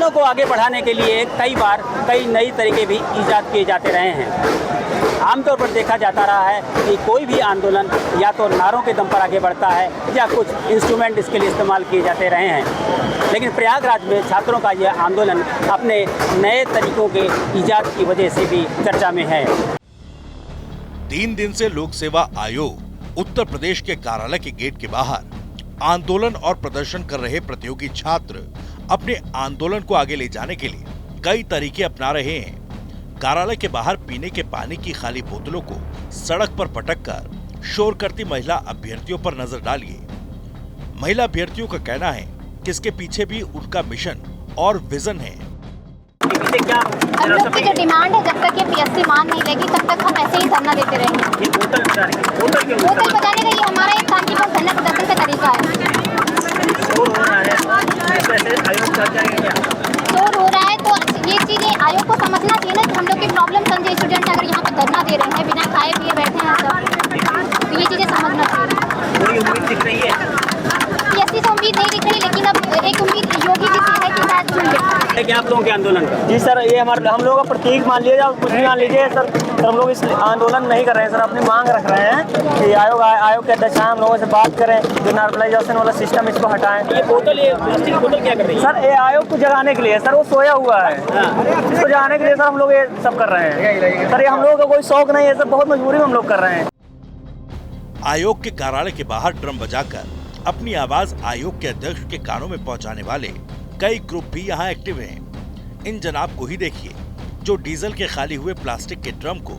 आंदोलनों को आगे बढ़ाने के लिए कई बार कई नई तरीके भी ईजाद किए जाते रहे हैं। आमतौर पर देखा जाता रहा है कि कोई भी आंदोलन या तो नारों के दम पर आगे बढ़ता है या कुछ इंस्ट्रूमेंट इसके लिए इस्तेमाल किए जाते रहे हैं। लेकिन प्रयागराज में छात्रों का यह आंदोलन अपने नए तरीकों के ईजाद की वजह से भी चर्चा में है। 3 दिन से लोक सेवा आयोग उत्तर प्रदेश के कार्यालय के गेट के बाहर आंदोलन और प्रदर्शन कर रहे प्रतियोगी छात्र अपने आंदोलन को आगे ले जाने के लिए कई तरीके अपना रहे हैं। कार्यालय के बाहर पीने के पानी की खाली बोतलों को सड़क पर पटककर शोर करती महिला अभ्यर्थियों पर नजर डालिए। महिला अभ्यर्थियों का कहना है कि इसके पीछे भी उनका मिशन और विजन है। हम लोग की जो डिमांड है, जब तक ये पीएससी मान नहीं लेगी तब तक हम ऐसे ही धरना देते रहेंगे। बोतल बजाने का ये हमारा एक शांतिपूर्ण धरना प्रदर्शन का तरीका है। शोर हो रहा है तो ये चीजें आयोग को समझना चाहिए ना कि हम लोग की प्रॉब्लम समझे। स्टूडेंट अगर यहाँ पे धरना दे रहे हैं बिना खाए पिए बैठे हैं सब, तो ये चीजें समझना चाहिए। पीएससी से उम्मीद नहीं दिख रही, लेकिन अब एक उम्मीद योगी जी से है कि शायद सुन ले। क्या आप लोगों के आंदोलन का? जी सर, ये हम लोगों का प्रतीक मान लीजिए या कुछ भी मान लीजिए सर, हम लोग इस आंदोलन नहीं कर रहे हैं सर, अपनी मांग रख रहे हैं कि आयोग के अध्यक्ष हम लोगों से बात करें, जो नॉर्मलाइजेशन वाला सिस्टम इसको हटाएं। ये प्लास्टिक बोतल क्या कर रही है? सर ये आयोग को जगाने के लिए सर, वो सोया हुआ है, इसको जगाने के लिए सर हम लोग ये सब कर रहे हैं सर। ये हम लोगों का कोई शौक नहीं है सर, बहुत मजबूरी में हम लोग कर रहे हैं। आयोग के कार्यालय के बाहर ड्रम बजाकर अपनी आवाज आयोग के अध्यक्ष के कानों में पहुंचाने वाले कई ग्रुप भी यहाँ एक्टिव हैं। इन जनाब को ही देखिए, जो डीजल के खाली हुए प्लास्टिक के ड्रम को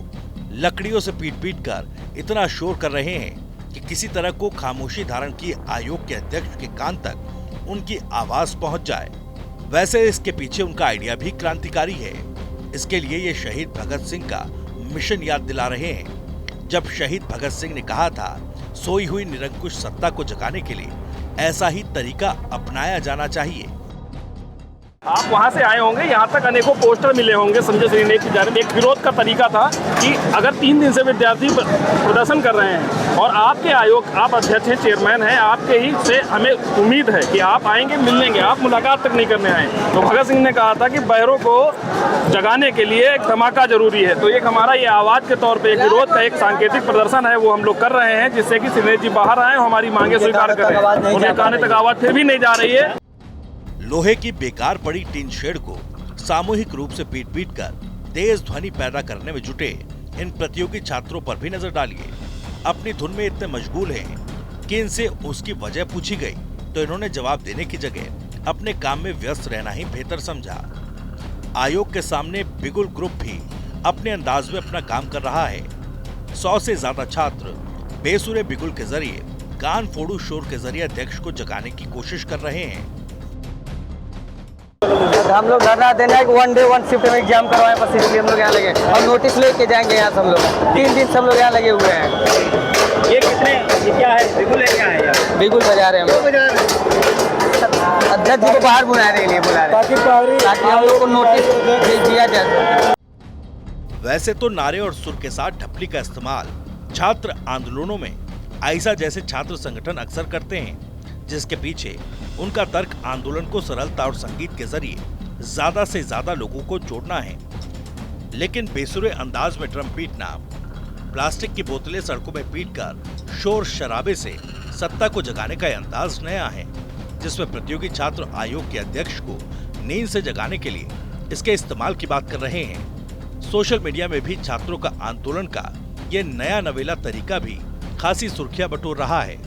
लकड़ियों से पीट कर इतना शोर कर रहे हैं कि किसी तरह को खामोशी धारण की आयोग के अध्यक्ष के कान तक उनकी आवाज पहुंच जाए। वैसे इसके पीछे उनका आइडिया भी क्रांतिकारी है। इसके लिए ये शहीद भगत सिंह का मिशन याद दिला रहे हैं। जब शहीद भगत सिंह ने कहा था, सोई हुई निरंकुश सत्ता को जगाने के लिए ऐसा ही तरीका अपनाया जाना चाहिए। आप वहाँ से आए होंगे, यहाँ तक अनेकों पोस्टर मिले होंगे संजय श्रीनेक की जानिब। एक विरोध का तरीका था कि अगर 3 दिन से विद्यार्थी प्रदर्शन कर रहे हैं और आपके आयोग, आप अध्यक्ष हैं, चेयरमैन हैं, आपके ही से हमें उम्मीद है कि आप आएंगे, मिलेंगे, आप मुलाकात तक नहीं करने आए। तो भगत सिंह ने कहा था कि बहरों को जगाने के लिए एक धमाका जरूरी है। तो एक हमारा ये आवाज़ के तौर पर एक विरोध का एक सांकेतिक प्रदर्शन है, वो हम लोग कर रहे हैं, जिससे कि श्रीनेक जी बाहर आए और हमारी मांगे स्वीकार करें। उन्हें कहने तक आवाज़ फिर भी नहीं जा रही है। लोहे की बेकार पड़ी टीन शेड को सामूहिक रूप से पीट कर तेज ध्वनि पैदा करने में जुटे इन प्रतियोगी छात्रों पर भी नजर डालिए। अपनी धुन में इतने मशगूल हैं कि इनसे उसकी वजह पूछी गई तो इन्होंने जवाब देने की जगह अपने काम में व्यस्त रहना ही बेहतर समझा। आयोग के सामने बिगुल ग्रुप भी अपने अंदाज में अपना काम कर रहा है। 100 से ज्यादा छात्र बेसुरे बिगुल के जरिए कान फोड़ू शोर के जरिए अध्यक्ष को जगाने की कोशिश कर रहे हैं। हम लोग धरना देना है कि 1 डे 1 शिफ्ट में एग्जाम करवाएं, बस इसलिए हम लोग यहाँ लगे और नोटिस लेके जाएंगे यहाँ से। हम लोग 3 दिन से हम लोग यहाँ लगे हुए हैं। ये क्या है? बिगुल है, क्या है यार? बिगुल बजा रहे हैं हम लोग, अध्यक्ष को बाहर बुलाने के लिए बुला रहे हैं ताकि हम लोग को नोटिस दिया जाए। वैसे तो नारे और सुर के साथ ढपली का इस्तेमाल छात्र आंदोलनों में आइसा जैसे छात्र संगठन अक्सर करते हैं, जिसके पीछे उनका तर्क आंदोलन को सरलता और संगीत के जरिए ज्यादा से ज्यादा लोगों को जोड़ना है। लेकिन बेसुरे अंदाज में ड्रम पीटना, प्लास्टिक की बोतलें सड़कों में पीटकर शोर शराबे से सत्ता को जगाने का अंदाज नया है, जिसमें प्रतियोगी छात्र आयोग के अध्यक्ष को नींद से जगाने के लिए इसके इस्तेमाल की बात कर रहे हैं। सोशल मीडिया में भी छात्रों का आंदोलन का ये नया नवेला तरीका भी खासी सुर्खियां बटोर रहा है।